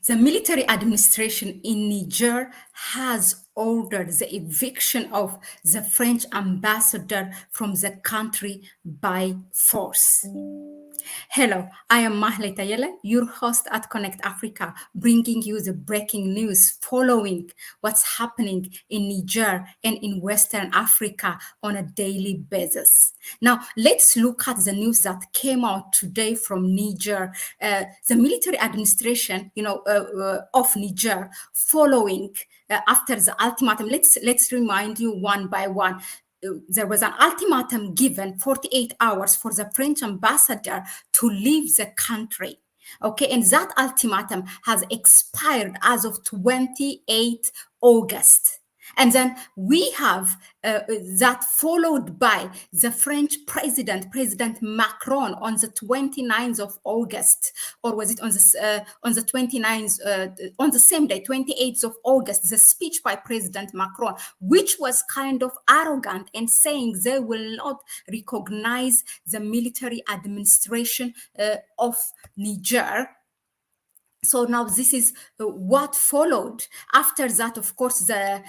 The military administration in Niger has ordered the eviction of the French ambassador from the country by force. Hello, I am Mahlet Ayele, your host at Connect Africa, bringing you the breaking news following what's happening in Niger and in Western Africa on a daily basis. Now, let's look at the news that came out today from Niger. The military administration, of Niger, following after the ultimatum. Let's remind you one by one. There was an ultimatum given 48 hours for the French ambassador to leave the country. Okay, and that ultimatum has expired as of 28 August. And then we have that followed by the French President Macron, on the 29th of August, or was it on the 29th, on the same day, 28th of August, the speech by President Macron, which was kind of arrogant and saying they will not recognize the military administration of Niger. So now this is what followed. After that, of course, the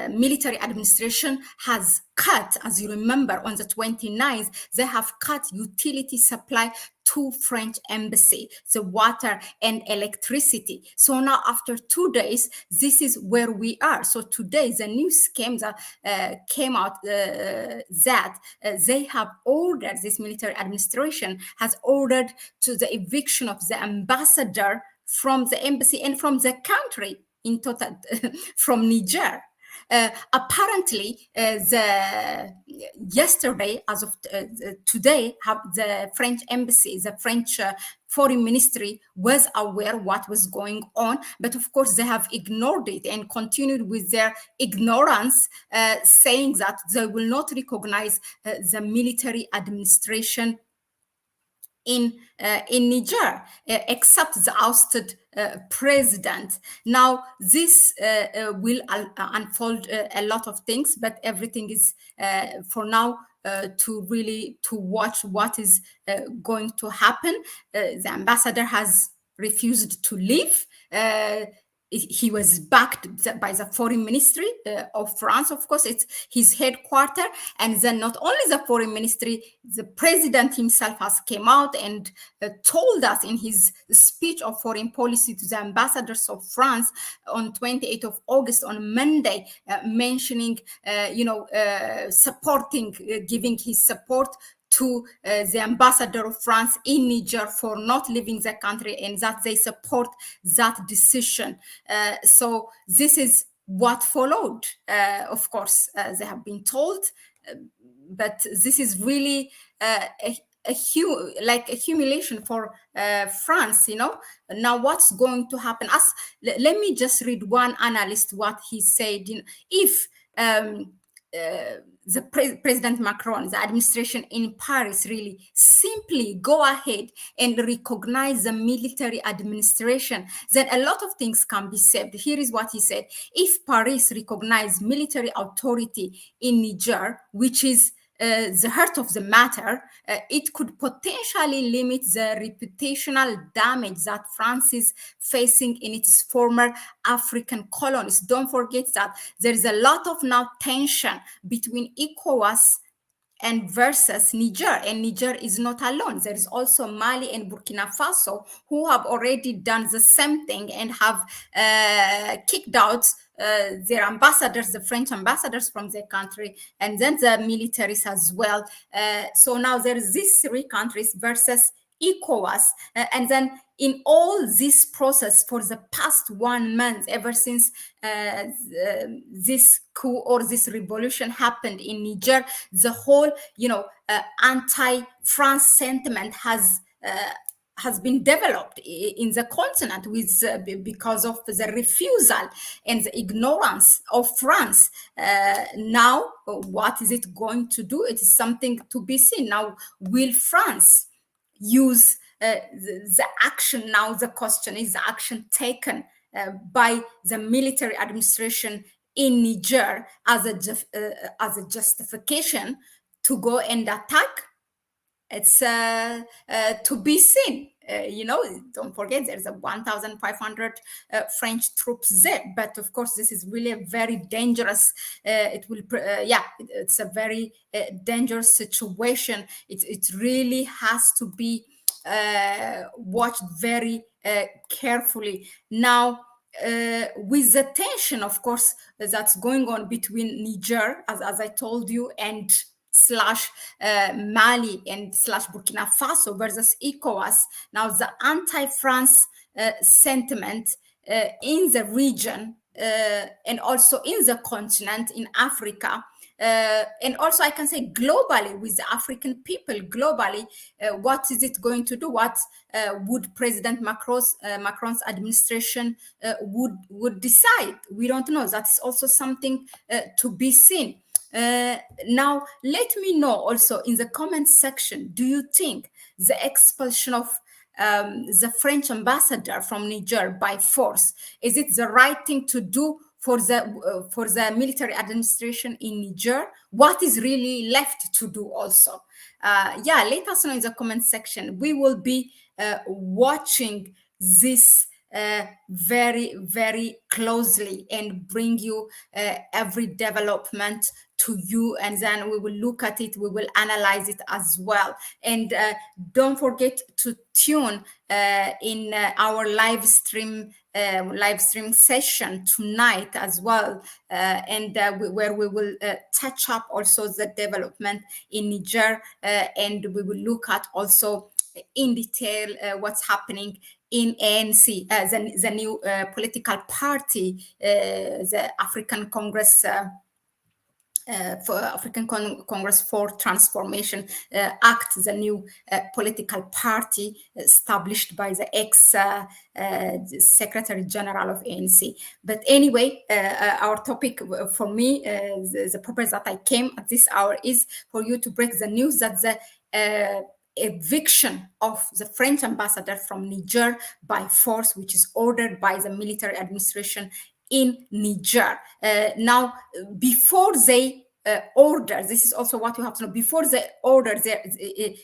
military administration has cut, as you remember, on the 29th, they have cut utility supply to French embassy, the water and electricity. So now after 2 days, this is where we are. So today, the news came out that they have ordered, this military administration has ordered to the eviction of the ambassador from the embassy and from the country in total, from Niger. Apparently, yesterday, as of today, the French embassy, the French foreign ministry was aware what was going on, but of course they have ignored it and continued with their ignorance, saying that they will not recognize the military administration in Niger, except the ousted president. Now, this will unfold a lot of things, but everything is for now to watch what is going to happen. The ambassador has refused to leave. He was backed by the foreign ministry of France. Of course, it's his headquarters. And then not only the foreign ministry, the president himself has came out and told us in his speech of foreign policy to the ambassadors of France on 28th of August, on Monday, mentioning, supporting, giving his support to the ambassador of France in Niger for not leaving the country, and that they support that decision. So this is what followed. Of course, they have been told, but this is really a humiliation for France. Now what's going to happen? Let me just read one analyst what he said. If President Macron, the administration in Paris, really simply go ahead and recognize the military administration, then a lot of things can be saved. Here is what he said. If Paris recognize military authority in Niger, which is the heart of the matter, it could potentially limit the reputational damage that France is facing in its former African colonies. Don't forget that there is a lot of now tension between ECOWAS and versus Niger, and Niger is not alone. There is also Mali and Burkina Faso who have already done the same thing and have kicked out their ambassadors, the French ambassadors from their country, and then the militaries as well. So now there is these three countries versus ECOWAS, and then in all this process for the past 1 month, ever since this coup or this revolution happened in Niger, the whole, anti-France sentiment has been developed in the continent because of the refusal and the ignorance of France. Now, what is it going to do? It is something to be seen. Now, will France use the action? Now the question is the action taken by the military administration in Niger as a justification to go and attack? It's to be seen. don't forget there's a 1,500 French troops there. But of course, this is really a very dangerous. It's a very dangerous situation. It really has to be watched very carefully. Now, with the tension, of course, that's going on between Niger, as I told you, and slash Mali and slash Burkina Faso versus ECOWAS. Now, the anti-France sentiment in the region and also in the continent, in Africa, and also I can say globally with the African people globally, what is it going to do? What would President Macron's administration would decide? We don't know. That's also something to be seen. Now, let me know also in the comment section, do you think the expulsion of the French ambassador from Niger by force, is it the right thing to do for the military administration in Niger? What is really left to do also? Let us know in the comment section. We will be watching this very, very closely and bring you every development to you, and then we will look at it, we will analyze it as well. And don't forget to tune in our live stream session tonight as well, where we will touch up also the development in Niger, and we will look at also in detail what's happening in ANC, the new political party, the African Congress. For African Congress for Transformation Act, the new political party established by the ex-Secretary General of ANC. But anyway, our topic for me, the purpose that I came at this hour is for you to break the news that the eviction of the French ambassador from Niger by force, which is ordered by the military administration in Niger. Now, before they order, this is also what you have to know, before they order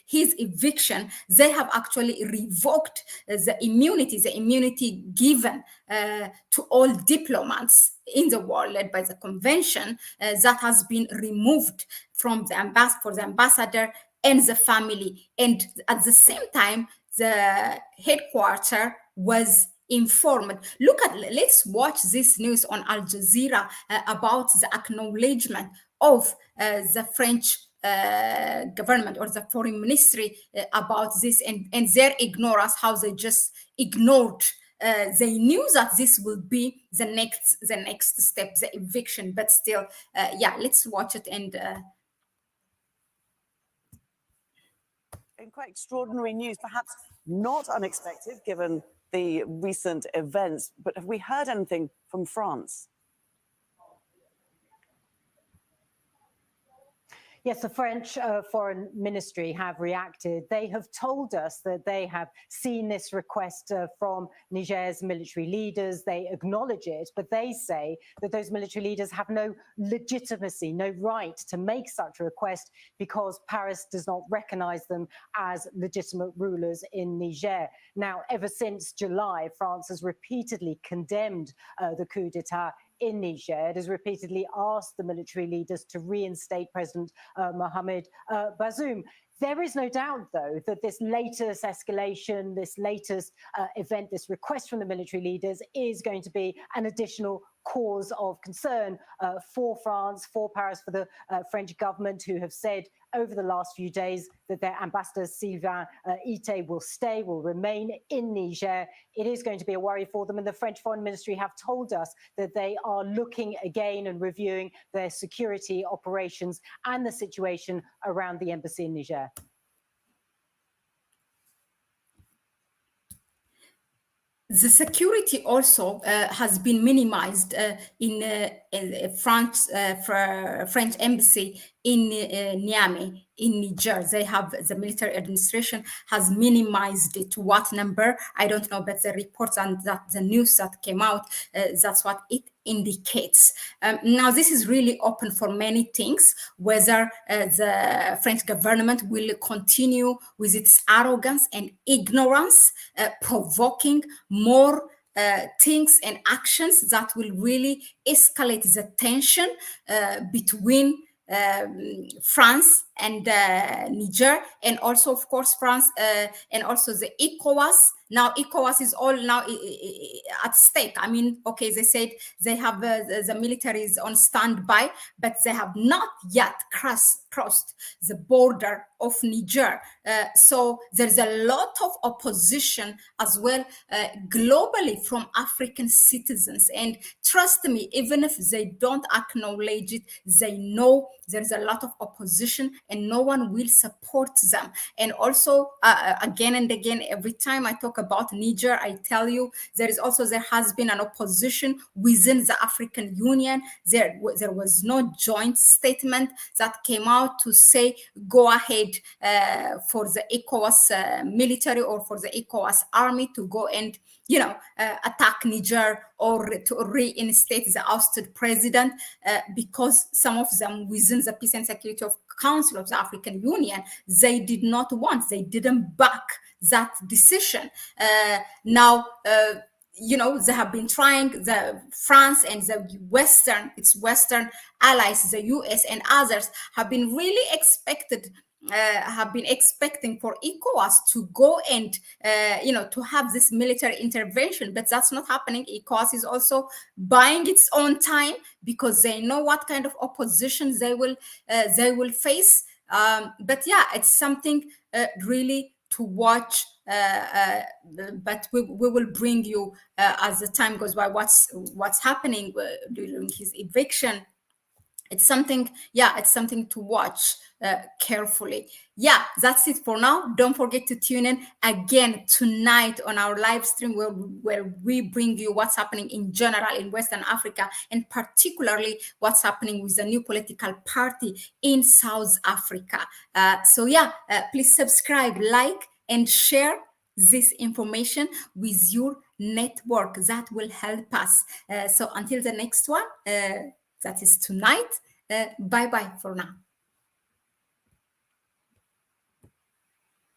his eviction, they have actually revoked the immunity given to all diplomats in the world, led by the convention, that has been removed from the ambassador and the family. And at the same time, the headquarters was informed. Let's watch this news on Al Jazeera about the acknowledgement of the French government or the foreign ministry about this, and their ignorance, how they just ignored. They knew that this will be the next step, the eviction, but still, let's watch it. And quite extraordinary news, perhaps not unexpected given the recent events, but have we heard anything from France? Yes, the French Foreign Ministry have reacted. They have told us that they have seen this request from Niger's military leaders. They acknowledge it, but they say that those military leaders have no legitimacy, no right to make such a request because Paris does not recognize them as legitimate rulers in Niger. Now, ever since July, France has repeatedly condemned the coup d'etat in Niger. It has repeatedly asked the military leaders to reinstate President Mohamed Bazoum. There is no doubt, though, that this latest escalation, this latest event, this request from the military leaders is going to be an additional cause of concern for France, for Paris, for the French government, who have said over the last few days that their ambassador Sylvain Ité will remain in Niger. It is going to be a worry for them, and the French Foreign Ministry have told us that they are looking again and reviewing their security operations and the situation around the embassy in Niger. The security also has been minimized in French embassy in Niamey, in Niger. They have, the military administration has minimized it. To what number? I don't know, but the reports and that the news that came out, that's what it indicates. Now, this is really open for many things, whether the French government will continue with its arrogance and ignorance, provoking more things and actions that will really escalate the tension between France and Niger, and also, of course, France and also the ECOWAS. Now, ECOWAS is all now at stake. I mean, okay, they said they have the military is on standby, but they have not yet crossed the border of Niger. So there's a lot of opposition as well globally from African citizens. And trust me, even if they don't acknowledge it, they know there's a lot of opposition and no one will support them. And also, again and again, every time I talk about Niger, I tell you there has been an opposition within the African Union. There was no joint statement that came out to say go ahead for the ECOWAS military or for the ECOWAS army to go and attack Niger or to reinstate the ousted president, because some of them within the Peace and Security Council of the African Union, they didn't back that decision. Now, they have been trying, the France and the Western allies, the US and others have been really expecting for ECOWAS to go and to have this military intervention, but that's not happening. ECOWAS is also buying its own time because they know what kind of opposition they will face. But yeah, it's something really to watch. But we will bring you as the time goes by what's happening during his eviction. It's something to watch carefully. Yeah, that's it for now. Don't forget to tune in again tonight on our live stream where we bring you what's happening in general in Western Africa, and particularly what's happening with the new political party in South Africa. Please subscribe, like, and share this information with your network. That will help us. So until the next one, that is tonight. Bye-bye for now.